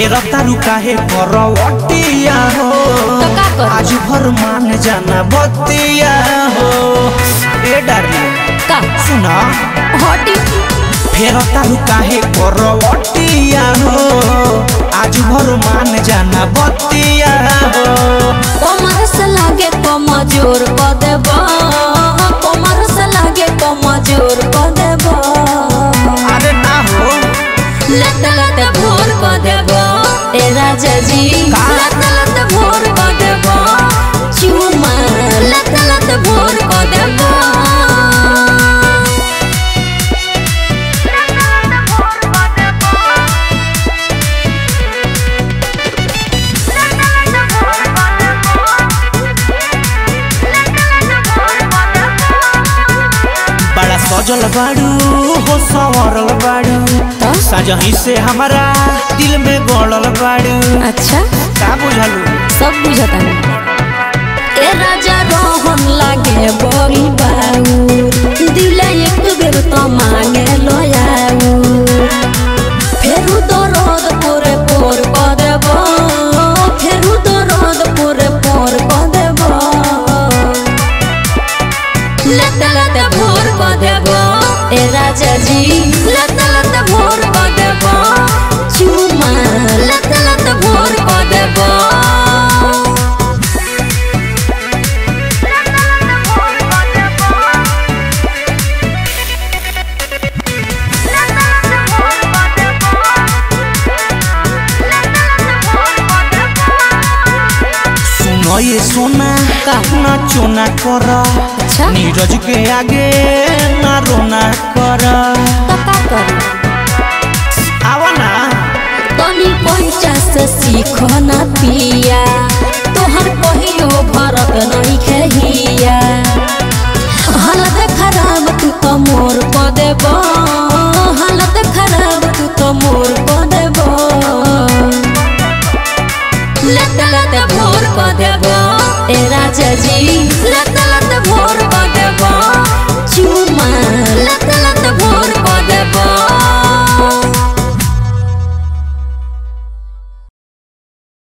फेर तारू काहे करवटिया हो आज भर मान जाना बतिया हो ए डार्लिंग का सुना हटी फेर तारू काहे करवटिया हो आज भर मान जाना बतिया हो कमर से लागे कमजोर क देबो कमर से लागे कमजोर क देबो अरे ना हो लत लत भोर क देबो ए राजा जी लत लत भोर क देबो चुमा लत लत भोर क देबो बड़ा सजल बाड़ू हो संवरल बाड़ू सजही से हमारा दिल में गड़ल बाड़ू अच्छा का बुझलू सब बुझता ए राजा रोहन लागे बड़ी बाऊ दिल एक बेर तो मांगे लोयाऊ फेरू तो रोद पूरे पोर क देबो फेरू तो रोद पूरे पोर क देबो लत लत भोर क देबो ए राजा जी लत लत भोर क देबो चुमा लत लत भोर क देबो ये सोना ना चोना कर अच्छा नीरज के आगे ना रोना कर आवा ना तनी पंचा से सीखो ना पिया तोहर कहियो भरत नहीं खेहिया हालत खराब तू तो मोर क देबो हालत खराब तू तो मोर क देबो लत लत भोर क देबो ए राजा जी लत लत भोर क देबो चुमा लत लत भोर क देबो।